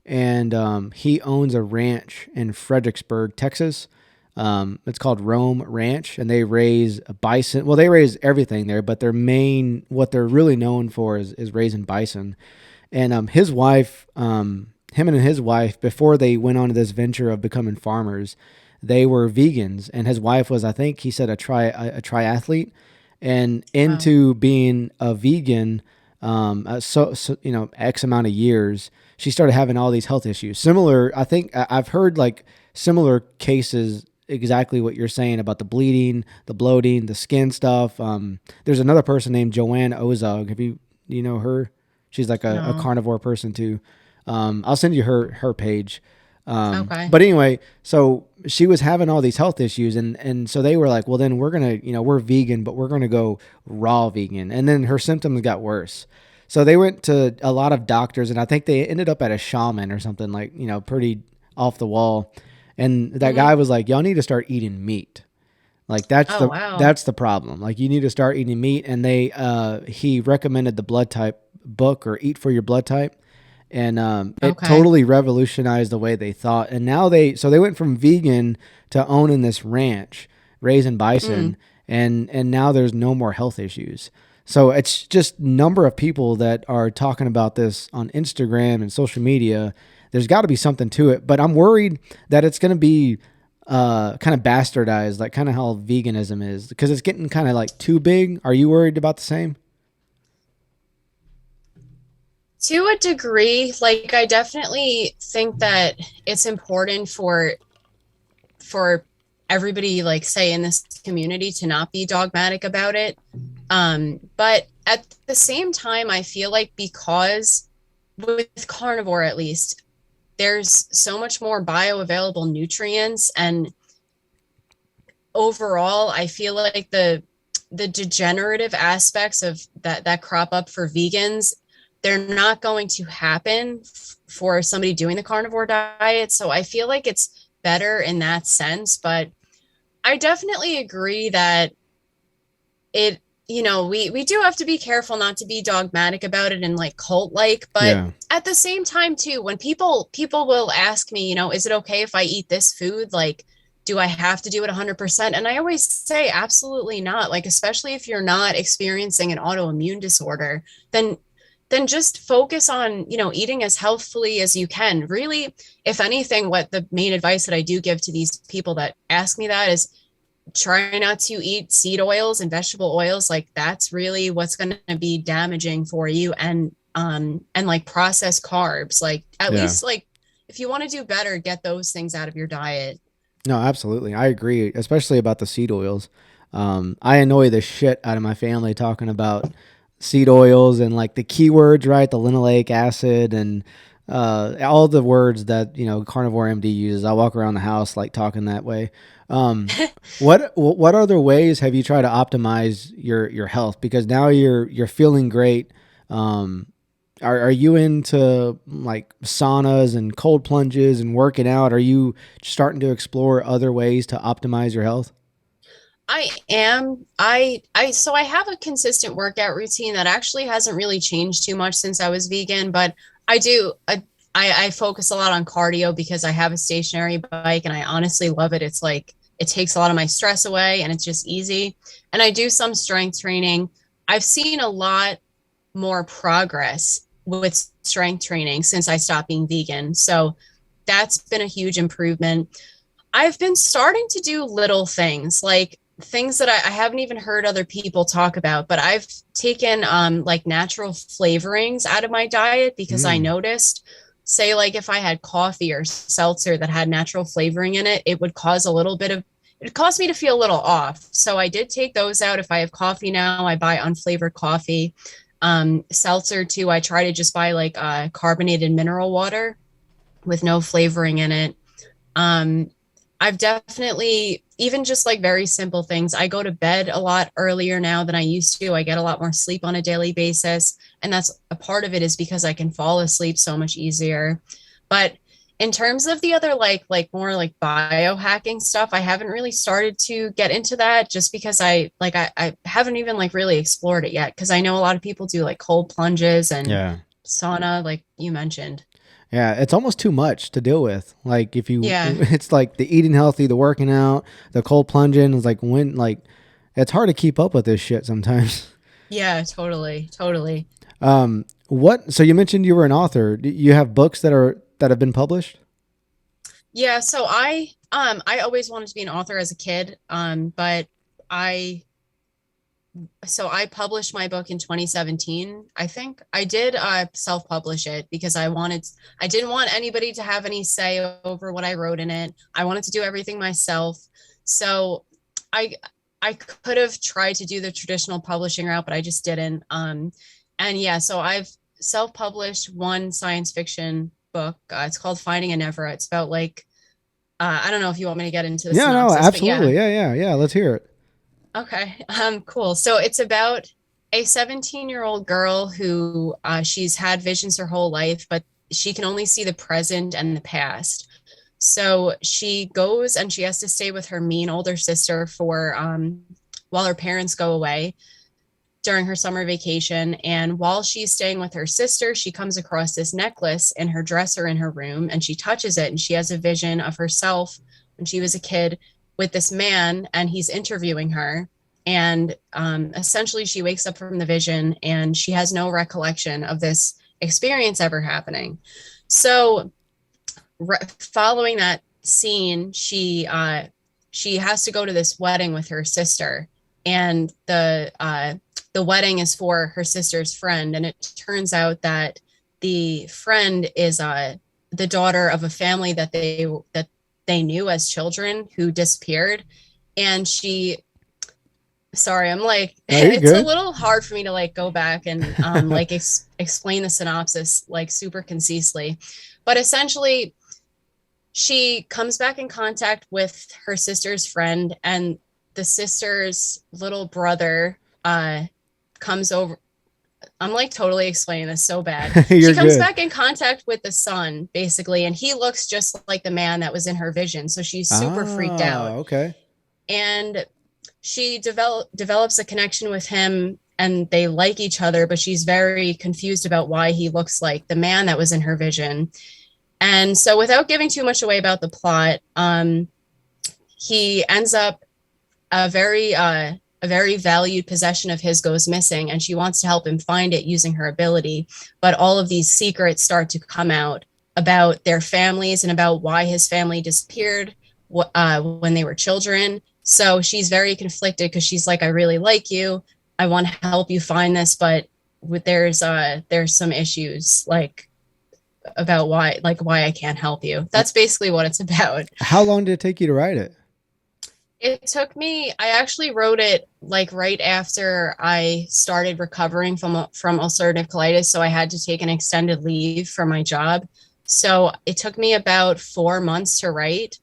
and he owns a ranch in Fredericksburg, Texas. It's called Rome Ranch, and they raise bison. Well, they raise everything there, but what they're really known for is raising bison. And his wife, him and his wife, before they went on to this venture of becoming farmers, they were vegans. And his wife was, I think he said, a triathlete, and Wow. into being a vegan, X amount of years, she started having all these health issues. Similar, I think I've heard like similar cases. Exactly what you're saying about the bleeding, the bloating, the skin stuff. There's another person named Joanne Ozog. Do you know her? She's like a No. carnivore person too. I'll send you her page. Okay. But anyway, so she was having all these health issues, and so they were like, well, then we're gonna, we're vegan, but we're gonna go raw vegan. And then her symptoms got worse. So they went to a lot of doctors, and I think they ended up at a shaman or something like, pretty off the wall. And that Hmm. guy was like, y'all need to start eating meat. Like Oh, wow. that's the problem. Like you need to start eating meat. And he recommended the blood type book, or Eat for Your Blood Type, and it Okay. totally revolutionized the way they thought. And now they went from vegan to owning this ranch, raising Mm. bison, and now there's no more health issues. So it's just number of people that are talking about this on Instagram and social media. There's got to be something to it, but I'm worried that it's going to be kind of bastardized, like kind of how veganism is, because it's getting kind of like too big. Are you worried about the same? To a degree, like I definitely think that it's important for everybody, like say in this community, to not be dogmatic about it. But at the same time, I feel like because with carnivore at least, there's so much more bioavailable nutrients, and overall I feel like the degenerative aspects of that crop up for vegans, they're not going to happen for somebody doing the carnivore diet. So I feel like it's better in that sense. But I definitely agree that it, we do have to be careful not to be dogmatic about it and like cult like. But Yeah. at the same time too, when people will ask me, is it okay if I eat this food? Like, do I have to do it 100%? And I always say absolutely not. Like, especially if you're not experiencing an autoimmune disorder, then just focus on, eating as healthfully as you can. Really, if anything, what the main advice that I do give to these people that ask me that is try not to eat seed oils and vegetable oils. Like that's really what's going to be damaging for you. And like processed carbs, like at Yeah. least like if you want to do better, get those things out of your diet. No, absolutely. I agree, especially about the seed oils. I annoy the shit out of my family talking about seed oils and like the keywords, right? The linoleic acid and all the words that, Carnivore MD uses. I walk around the house like talking that way. Um, what other ways have you tried to optimize your health? Because now you're feeling great. Um, are you into like saunas and cold plunges and working out? Are you starting to explore other ways to optimize your health? I am. So I have a consistent workout routine that actually hasn't really changed too much since I was vegan, but I do. I focus a lot on cardio because I have a stationary bike and I honestly love it. It's like it takes a lot of my stress away and it's just easy. And I do some strength training. I've seen a lot more progress with strength training since I stopped being vegan. So that's been a huge improvement. I've been starting to do little things like things that I haven't even heard other people talk about, but I've taken like natural flavorings out of my diet because I Mm. noticed, say, like if I had coffee or seltzer that had natural flavoring in it, it would cause a little bit of it caused me to feel a little off. So I did take those out. If I have coffee now, I buy unflavored coffee. Seltzer too, I try to just buy like carbonated mineral water with no flavoring in it. Um, I've definitely, even just like very simple things, I go to bed a lot earlier now than I used to. I get a lot more sleep on a daily basis. And that's a part of it is because I can fall asleep so much easier. But in terms of the other like more like biohacking stuff, I haven't really started to get into that just because I haven't even like really explored it yet. Cause I know a lot of people do like cold plunges and Yeah. sauna, like you mentioned. Yeah, it's almost too much to deal with. Like if you, Yeah. it's like the eating healthy, the working out, the cold plunging is like when like it's hard to keep up with this shit sometimes. Yeah, totally. Totally. What? So you mentioned you were an author. Do you have books that have been published? Yeah, so I always wanted to be an author as a kid. But I I published my book in 2017. I think I did self-publish it because I didn't want anybody to have any say over what I wrote in it. I wanted to do everything myself. So I I could have tried to do the traditional publishing route, but I just didn't. And yeah, so I've self-published one science fiction book. It's called Finding a Never. It's about like I don't know if you want me to get into the Yeah, no, synopsis, but yeah. absolutely. Yeah. Let's hear it. Okay. Cool. So it's about a 17-year-old girl who she's had visions her whole life, but she can only see the present and the past. So she goes and she has to stay with her mean older sister for while her parents go away during her summer vacation. And while she's staying with her sister, she comes across this necklace in her dresser in her room and she touches it and she has a vision of herself when she was a kid with this man and he's interviewing her. And essentially, she wakes up from the vision and she has no recollection of this experience ever happening. So, following that scene, she has to go to this wedding with her sister, and the wedding is for her sister's friend, and it turns out that the friend is the daughter of a family that they knew as children who disappeared, and she sorry, I'm like No, you're it's a good. little hard for me to like go back and like explain the synopsis like super concisely, but essentially she comes back in contact with her sister's friend, and the sister's little brother comes over. I'm like totally explaining this so bad. She You're comes good. back in contact with the son, basically, and he looks just like the man that was in her vision. So she's super freaked Ah, out. okay. And she develops a connection with him and they like each other, but she's very confused about why he looks like the man that was in her vision. And so, without giving too much away about the plot, he ends up a very valued possession of his goes missing, and she wants to help him find it using her ability. But all of these secrets start to come out about their families and about why his family disappeared when they were children. So she's very conflicted because she's like, I really like you. I want to help you find this, but there's some issues about why I can't help you. That's basically what it's about. How long did it take you to write it? It took me, I actually wrote it like right after I started recovering from ulcerative colitis, so I had to take an extended leave from my job. So it took me about 4 months to write.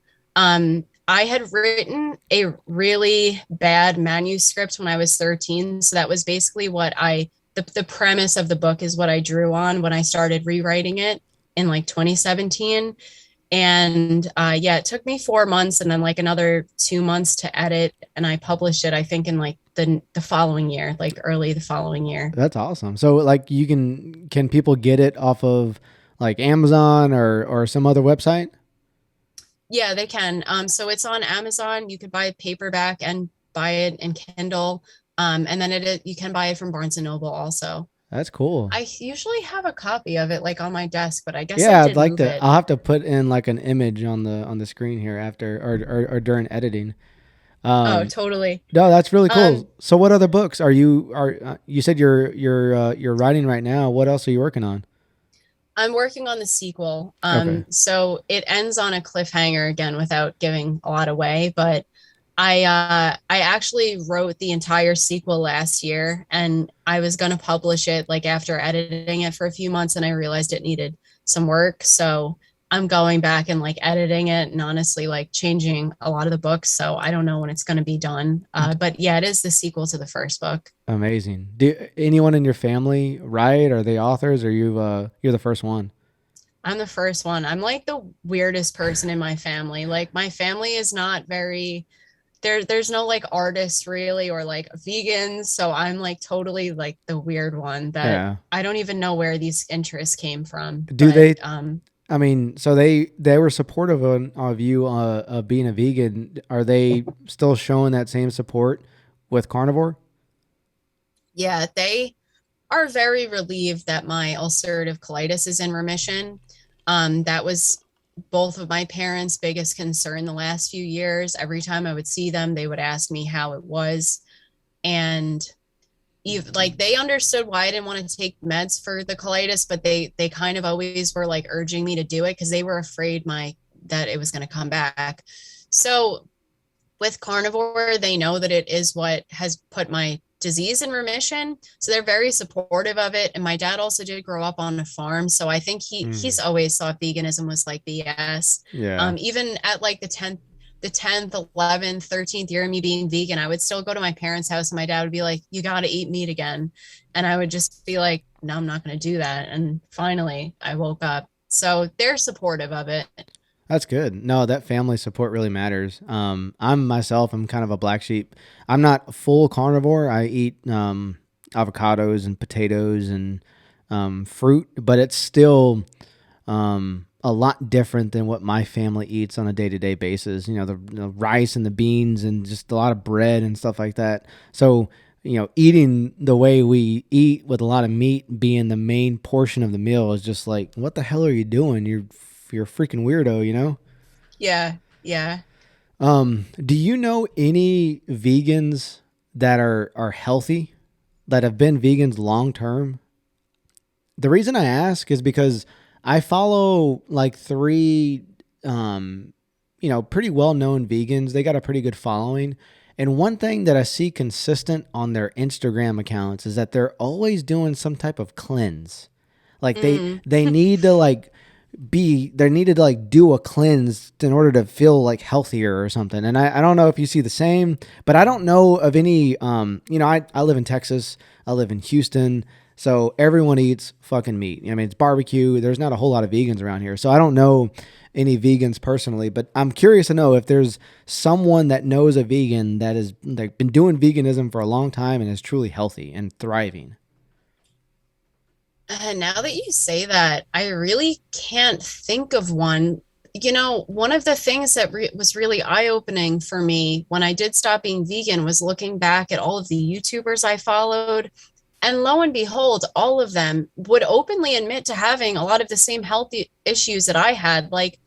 I had written a really bad manuscript when I was 13, so that was basically the premise of the book is what I drew on when I started rewriting it in like 2017. And yeah, it took me 4 months and then like another 2 months to edit. And I published it, I think, in like the following year, like early the following year. That's awesome. So like you can people get it off of like Amazon or some other website? Yeah, they can. So it's on Amazon. You could buy it paperback and buy it in Kindle. And then you can buy it from Barnes and Noble also. That's cool. I usually have a copy of it like on my desk, but I guess I Yeah, I'd did like move to. it. I'll have to put in like an image on the screen here after or during editing. Oh, Um, totally. no, that's really Um, cool. So, what other books are you said you're writing right now? What else are you working on? I'm working on the sequel. Okay, So it ends on a cliffhanger again without giving a lot away, but I actually wrote the entire sequel last year and I was gonna publish it like after editing it for a few months and I realized it needed some work. So I'm going back and like editing it and honestly like changing a lot of the books. So I don't know when it's gonna be done. But yeah, it is the sequel to the first book. amazing. Do anyone in your family write? Are they authors? Or you're the first one? I'm the first one. I'm like the weirdest person in my family. Like my family is not very there's no like artists really or like vegans, so I'm like totally like the weird one that Yeah. I don't even know where these interests came from. Do But they I mean, so they were supportive of you of being a vegan. Are they still showing that same support with carnivore? Yeah, they are very relieved that my ulcerative colitis is in remission. That was both of my parents' biggest concern the last few years. Every time I would see them, they would ask me how it was. And like they understood why I didn't want to take meds for the colitis, but they kind of always were like urging me to do it because they were afraid my that it was going to come back. So with carnivore, they know that it is what has put my disease in remission. So they're very supportive of it. And my dad also did grow up on a farm. So I think he's Mm, always thought veganism was like BS. yeah, Even at like the 10th, 11th, 13th year of me being vegan, I would still go to my parents' house and my dad would be like, you got to eat meat again. And I would just be like, no, I'm not going to do that. And finally, I woke up. So they're supportive of it. that's good. No, that family support really matters. I'm myself. I'm kind of a black sheep. I'm not full carnivore. I eat avocados and potatoes and fruit, but it's still a lot different than what my family eats on a day to day basis. You know, the rice and the beans and just a lot of bread and stuff like that. So, you know, eating the way we eat with a lot of meat being the main portion of the meal is just like, what the hell are you doing? You're a freaking weirdo, you know? Yeah. Yeah. Do you know any vegans that are healthy that have been vegans long term? The reason I ask is because I follow like three, um, pretty well known vegans. They got a pretty good following. And one thing that I see consistent on their Instagram accounts is that they're always doing some type of cleanse. Like Mm. they need to like they needed to like do a cleanse in order to feel like healthier or something. And I don't know if you see the same, but I don't know of any I live in Texas, I live in Houston, so everyone eats fucking meat. I mean, it's barbecue. There's not a whole lot of vegans around here. So I don't know any vegans personally, but I'm curious to know if there's someone that knows a vegan that has like been doing veganism for a long time and is truly healthy and thriving. Now that you say that, I really can't think of one. One of the things that was really eye-opening for me when I did stop being vegan was looking back at all of the YouTubers I followed. And lo and behold, all of them would openly admit to having a lot of the same health issues that I had. Like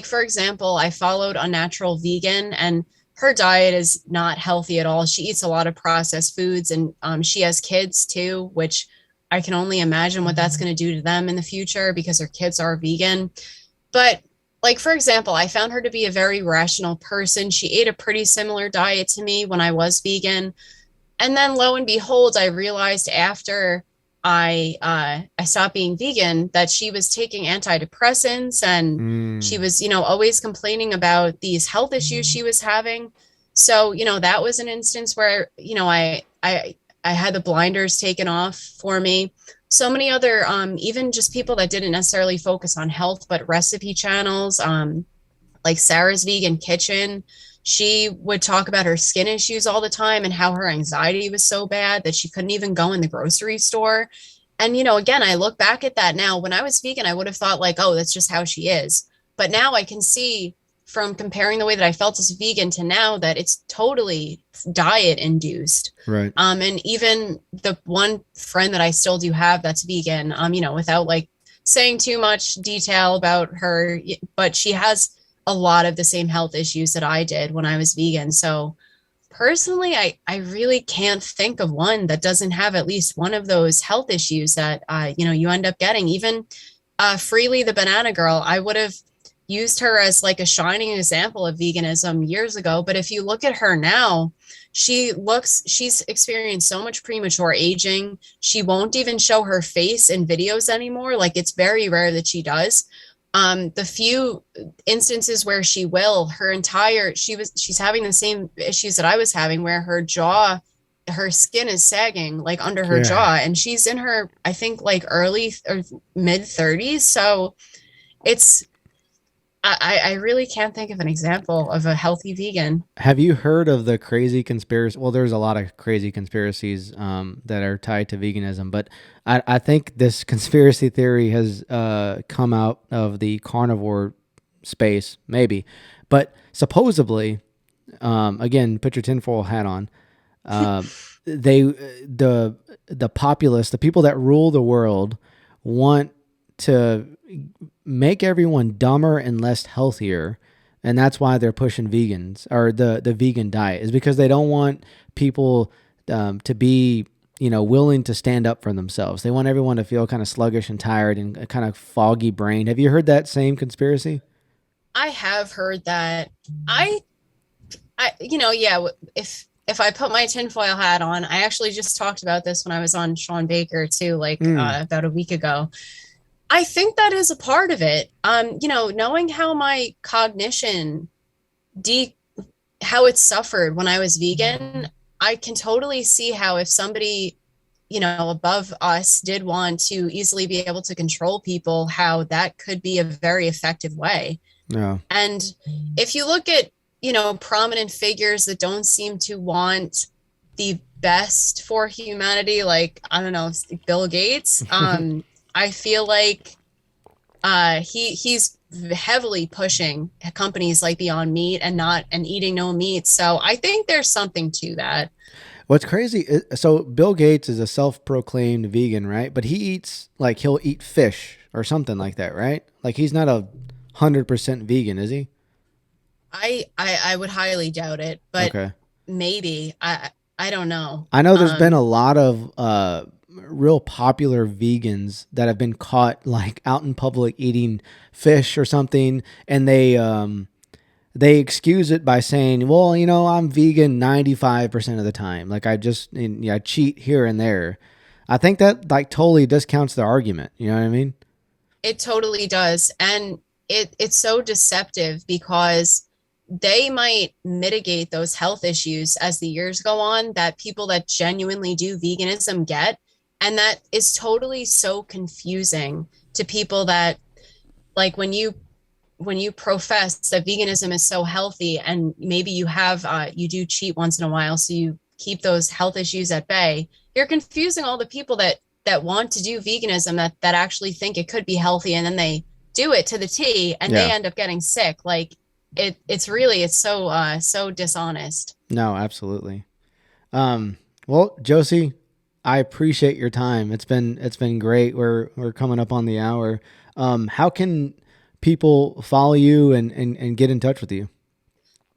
for example, I followed a natural vegan and her diet is not healthy at all. She eats a lot of processed foods and she has kids too, which I can only imagine what that's going to do to them in the future because her kids are vegan. But like for example, I found her to be a very rational person. She ate a pretty similar diet to me when I was vegan. And then lo and behold, I realized after I stopped being vegan that she was taking antidepressants and she Mm, was, always complaining about these health issues she was having. So, that was an instance where, I had the blinders taken off for me. So many other, even just people that didn't necessarily focus on health, but recipe channels, like Sarah's Vegan Kitchen. She would talk about her skin issues all the time and how her anxiety was so bad that she couldn't even go in the grocery store. And, again, I look back at that now. When I was vegan, I would have thought, like, oh, that's just how she is. But now I can see from comparing the way that I felt as a vegan to now that it's totally diet induced. right. And even the one friend that I still do have that's vegan, without like saying too much detail about her, but she has a lot of the same health issues that I did when I was vegan. So personally, I really can't think of one that doesn't have at least one of those health issues that, you end up getting. Even Freely the Banana Girl, I would have used her as like a shining example of veganism years ago. But if you look at her now, she's experienced so much premature aging. She won't even show her face in videos anymore. Like it's very rare that she does. The few instances where she will, she's having the same issues that I was having, where her skin is sagging like under her Yeah. jaw, and she's in her, I think, like early or mid 30s. So it's I really can't think of an example of a healthy vegan. Have you heard of the crazy conspiracy? Well, there's a lot of crazy conspiracies that are tied to veganism, but I think this conspiracy theory has come out of the carnivore space, maybe. But supposedly, again, put your tinfoil hat on. Uh, they the populace, the people that rule the world, want to make everyone dumber and less healthier, and that's why they're pushing vegans or the vegan diet is because they don't want people to be willing to stand up for themselves. They want everyone to feel kind of sluggish and tired and kind of foggy brained. Have you heard that same conspiracy? I have heard that. I yeah, if I put my tinfoil hat on, I actually just talked about this when I was on Sean Baker too, like Mm, about a week ago. I think that is a part of it. Knowing how my cognition de how it suffered when I was vegan, I can totally see how if somebody, above us did want to easily be able to control people, how that could be a very effective way. yeah. And if you look at, prominent figures that don't seem to want the best for humanity, like, I don't know, Bill Gates, I feel like he's heavily pushing companies like Beyond Meat and eating no meat. So I think there's something to that. What's crazy so Bill Gates is a self-proclaimed vegan, right? But he eats like he'll eat fish or something like that, right? Like he's not 100% vegan, is he? I would highly doubt it, but Okay. maybe I don't know. I know there's been a lot of real popular vegans that have been caught like out in public eating fish or something, and they excuse it by saying, "Well, I'm vegan 95% of the time. Like I cheat here and there." I think that like totally discounts the argument. You know what I mean? It totally does. And it's so deceptive because they might mitigate those health issues as the years go on that people that genuinely do veganism get. And that is totally so confusing to people that like when you profess that veganism is so healthy and maybe you do cheat once in a while so you keep those health issues at bay, you're confusing all the people that want to do veganism that actually think it could be healthy and then they do it to the T and they Yeah. end up getting sick. Like it's so dishonest. No, absolutely. Well, Josie, I appreciate your time. It's been great. We're coming up on the hour. How can people follow you and get in touch with you?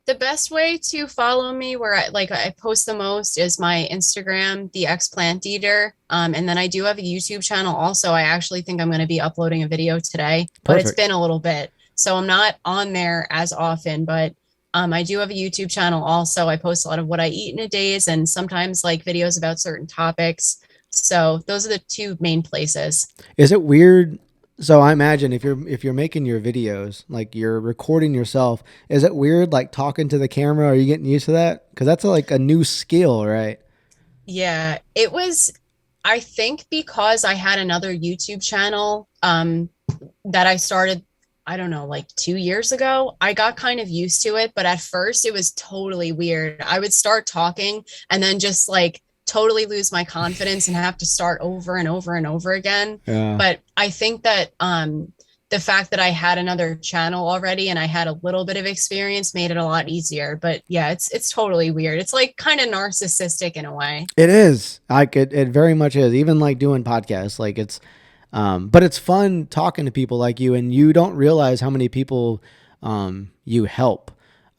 The best way to follow me where I post the most is my Instagram, the Explant Eater. And then I do have a YouTube channel also. I actually think I'm going to be uploading a video today, but it's Perfect. been a little bit. So I'm not on there as often, but I do have a YouTube channel also. I post a lot of what I eat in a days and sometimes like videos about certain topics. So those are the two main places. Is it weird? So I imagine if you're making your videos, like you're recording yourself, is it weird like talking to the camera? Are you getting used to that? Because that's like a new skill, right? Yeah, it was, I think because I had another YouTube channel that I started, I don't know, like 2 years ago, I got kind of used to it. But at first, it was totally weird. I would start talking and then just like totally lose my confidence and have to start over and over and over again. Yeah. But I think that the fact that I had another channel already and I had a little bit of experience made it a lot easier. But yeah, it's totally weird. It's like kind of narcissistic in a way. It is. Like it very much is. Even like doing podcasts, like but it's fun talking to people like you, and you don't realize how many people you help.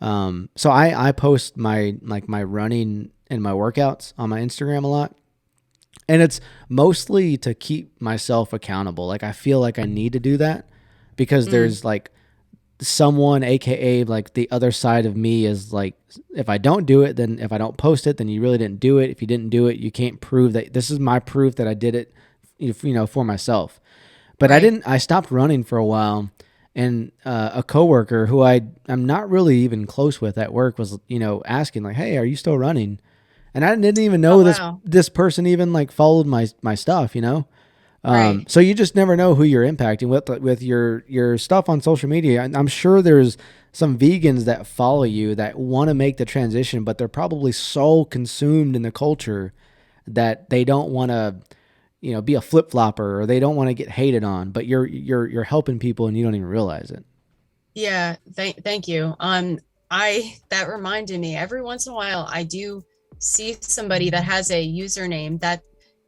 So I post my running and my workouts on my Instagram a lot, and it's mostly to keep myself accountable. Like I feel like I need to do that because Mm, there's like someone, aka like the other side of me, is like, if I don't do it, then if I don't post it, then you really didn't do it. If you didn't do it, you can't prove that this is my proof that I did it, for myself. But I right. didn't. I stopped running for a while, and a coworker who I'm not really even close with at work was asking like, "Hey, are you still running?" And I didn't even Oh, know this wow. this person even like followed my stuff. Right. So you just never know who you're impacting with your stuff on social media. And I'm sure there's some vegans that follow you that want to make the transition, but they're probably so consumed in the culture that they don't want to, be a flip flopper, or they don't want to get hated on. But you're helping people and you don't even realize it. Yeah, thank you. I that reminded me, every once in a while I do see somebody that has a username that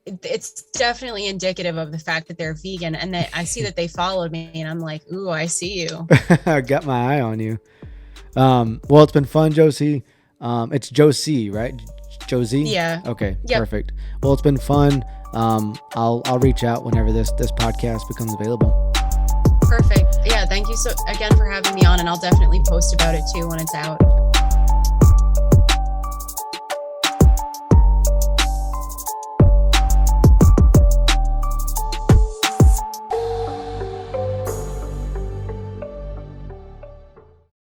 it's definitely indicative of the fact that they're vegan, and that I see that they followed me and I'm like, ooh, I see you. I got my eye on you. Well, it's been fun, Josie. It's Josie, right? Josie. Yeah. Okay, Yep. perfect. Well, it's been fun. I'll reach out whenever this podcast becomes available. Perfect. Yeah, thank you so again for having me on, and I'll definitely post about it too when it's out.